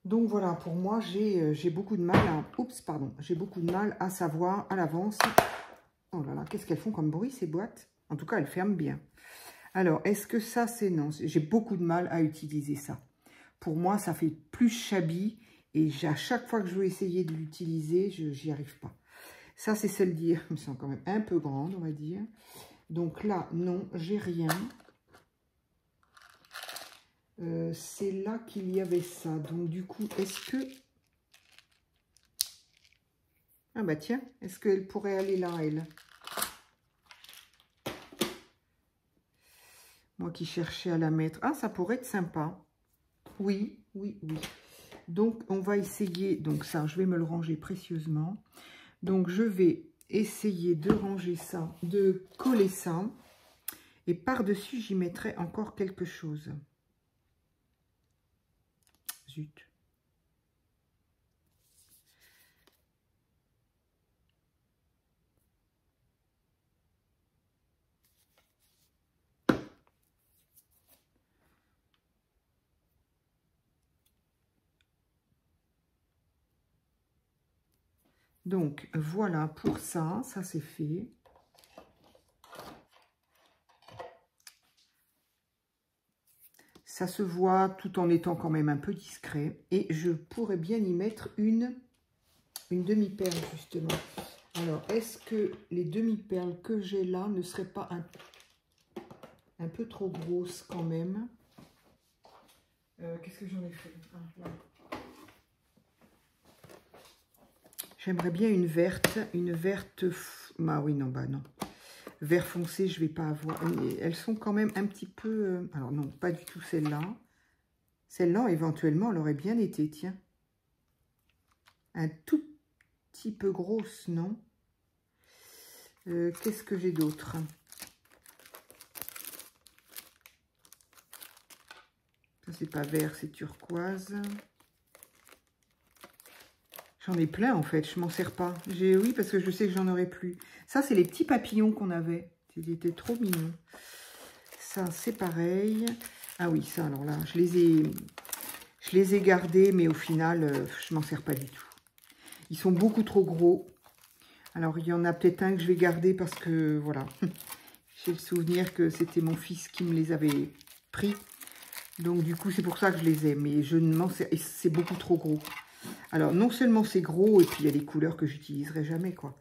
Donc voilà, pour moi j'ai beaucoup de mal à... Oups, pardon. J'ai beaucoup de mal à savoir à l'avance. Oh là là, qu'est-ce qu'elles font comme bruit ces boîtes? En tout cas, elles ferment bien. Alors, est-ce que ça c'est non? J'ai beaucoup de mal à utiliser ça. Pour moi, ça fait plus shabby Et à chaque fois que je veux essayer de l'utiliser, j'y arrive pas. Ça, c'est se le dire. Elles sont quand même un peu grandes, on va dire. Donc là, non, j'ai rien. C'est là qu'il y avait ça. Donc du coup, est-ce que... Ah bah tiens, est-ce qu'elle pourrait aller là, elle? Moi qui cherchais à la mettre. Ah, ça pourrait être sympa. Oui, oui, oui. Donc, on va essayer. Donc ça, je vais me le ranger précieusement. Donc, je vais essayer de ranger ça, de coller ça. Et par-dessus, j'y mettrai encore quelque chose. Zut. Donc, voilà pour ça. Ça, c'est fait. Ça se voit tout en étant quand même un peu discret. Et je pourrais bien y mettre une demi-perle, justement. Alors, est-ce que les demi-perles que j'ai là ne seraient pas un peu trop grosses quand même? Qu'est-ce que j'en ai fait? Ah, là. J'aimerais bien une verte. Ah oui, non, bah non. Vert foncé, je vais pas avoir. Elles sont quand même un petit peu... Alors non, pas du tout celle-là. Celle-là, éventuellement, elle aurait bien été, tiens. Un tout petit peu grosse, non? Qu'est-ce que j'ai d'autre? Ça, c'est pas vert, c'est turquoise. J'en ai plein, en fait. Je m'en sers pas. Oui, parce que je sais que j'en aurai plus. Ça, c'est les petits papillons qu'on avait. Ils étaient trop mignons. Ça, c'est pareil. Ah oui, ça, alors là, je les ai gardés, mais au final, je m'en sers pas du tout. Ils sont beaucoup trop gros. Alors, il y en a peut-être un que je vais garder parce que, voilà, j'ai le souvenir que c'était mon fils qui me les avait pris. Donc, du coup, c'est pour ça que je les ai. Mais je ne m'en sers... C'est beaucoup trop gros. Alors, non seulement c'est gros, et puis il y a des couleurs que j'utiliserai jamais, quoi.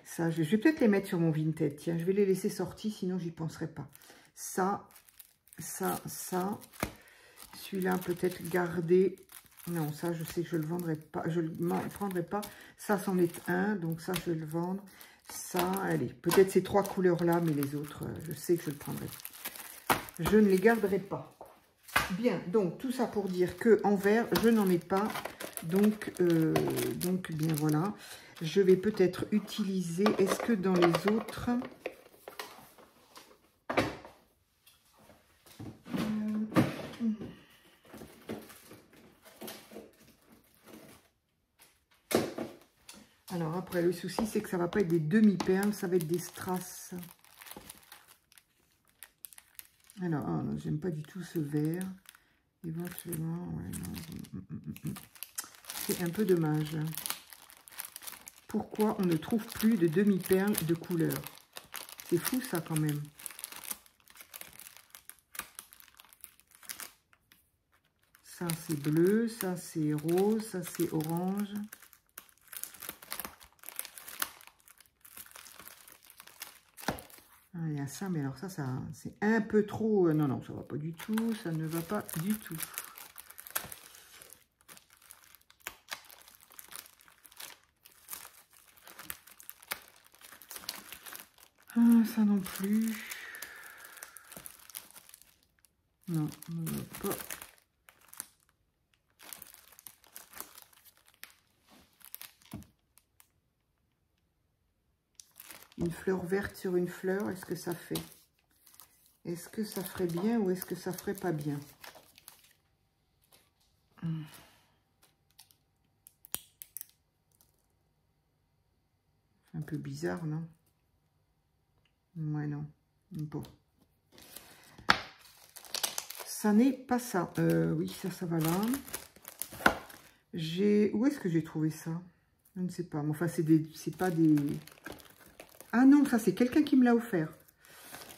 Ça, je vais peut-être les mettre sur mon Vinted. Tiens, je vais les laisser sortis, sinon j'y penserai pas. Ça, ça, ça. Celui-là, peut-être garder. Non, ça, je sais que je le vendrai pas. Je le prendrai pas. Ça, c'en est un. Donc, ça, je vais le vendre. Ça, allez. Peut-être ces trois couleurs-là, mais les autres, je sais que je le prendrai. Je ne les garderai pas. Bien, donc, tout ça pour dire que en vert, je n'en ai pas. Donc, bien, voilà. Je vais peut-être utiliser... Est-ce que dans les autres... Alors après, le souci, c'est que ça va pas être des demi-perles, ça va être des strass. Alors, oh, j'aime pas du tout ce vert. Éventuellement, ouais, non. C'est un peu dommage. Pourquoi on ne trouve plus de demi-perles de couleur? C'est fou ça quand même. Ça c'est bleu, ça c'est rose, ça c'est orange. Ah, il y a ça, mais alors ça c'est un peu trop... non, non, ça va pas du tout, ça ne va pas du tout. Ah, ça non plus. Non, ne va pas. Une fleur verte sur une fleur, est-ce que ça fait? Est-ce que ça ferait bien ou est-ce que ça ferait pas bien? C'est un peu bizarre, non? Ouais, non. Bon. Ça n'est pas ça. Oui, ça va là. Où est-ce que j'ai trouvé ça? Je ne sais pas. Mais enfin, c'est pas des... Ah non, ça, c'est quelqu'un qui me l'a offert.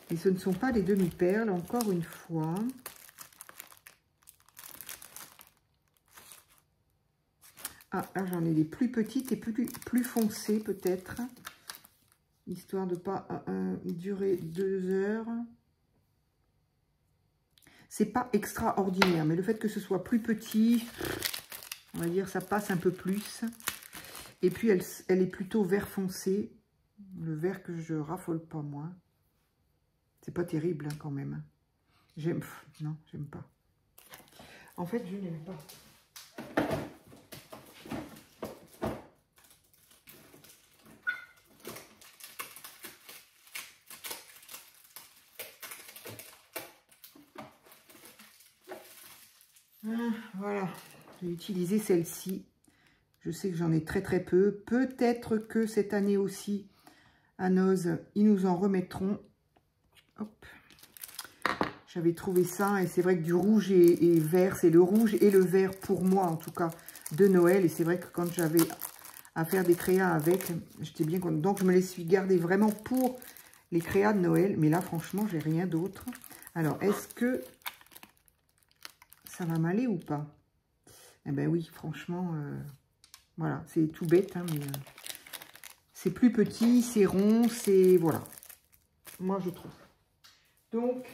Et ce ne sont pas des demi-perles, encore une fois. Ah, là, j'en ai des plus petites et plus foncées, peut-être. Histoire de ne pas durer 2 heures. C'est pas extraordinaire, mais le fait que ce soit plus petit, on va dire, ça passe un peu plus. Et puis, elle est plutôt vert foncé. Le vert que je raffole pas, moi. C'est pas terrible, hein, quand même. Non, j'aime pas. En fait, je n'aime pas. Voilà, j'ai utilisé celle-ci. Je sais que j'en ai très très peu. Peut-être que cette année aussi, à Noz, ils nous en remettront. Hop. J'avais trouvé ça et c'est vrai que du rouge et vert, c'est le rouge et le vert pour moi en tout cas de Noël. Et c'est vrai que quand j'avais à faire des créas avec, j'étais bien contente. Donc je me les suis gardées vraiment pour les créas de Noël. Mais là franchement, j'ai rien d'autre. Alors, est-ce que ça va m'aller ou pas? Eh ben oui, franchement, voilà, c'est tout bête, hein, mais c'est plus petit, c'est rond, c'est... Voilà, moi je trouve. Donc,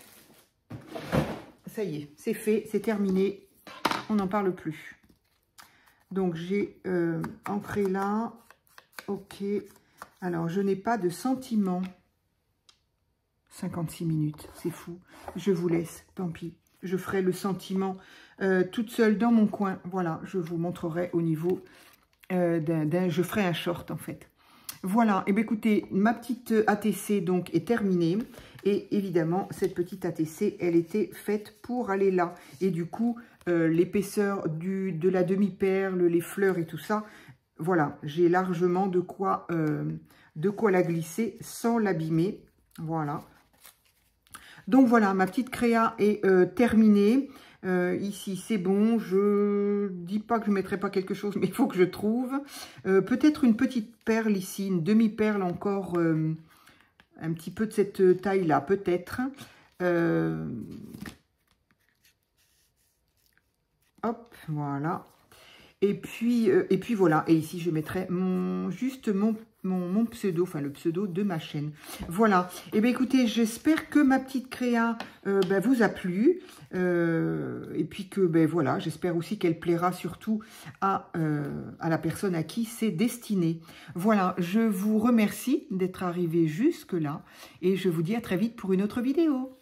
ça y est, c'est fait, c'est terminé, on n'en parle plus. Donc, j'ai ancré là, ok. Alors, je n'ai pas de sentiment. 56 minutes, c'est fou. Je vous laisse, tant pis. Je ferai le sentiment toute seule dans mon coin. Voilà, je vous montrerai au niveau je ferai un short en fait. Voilà, et bien écoutez, ma petite ATC donc est terminée. Et évidemment, cette petite ATC, elle était faite pour aller là. Et du coup, l'épaisseur de la demi-perle, les fleurs et tout ça, voilà, j'ai largement de quoi la glisser sans l'abîmer. Voilà. Donc voilà, ma petite créa est terminée. Ici, c'est bon. Je dis pas que je ne mettrai pas quelque chose, mais il faut que je trouve. Peut-être une petite perle ici, une demi-perle encore, un petit peu de cette taille-là, peut-être. Hop, voilà. Et puis voilà. Et ici, je mettrai juste mon pseudo, enfin le pseudo de ma chaîne. Voilà. Et bien écoutez, j'espère que ma petite créa vous a plu. Et puis que, voilà, j'espère aussi qu'elle plaira surtout à la personne à qui c'est destiné. Voilà, je vous remercie d'être arrivé jusque-là. Et je vous dis à très vite pour une autre vidéo.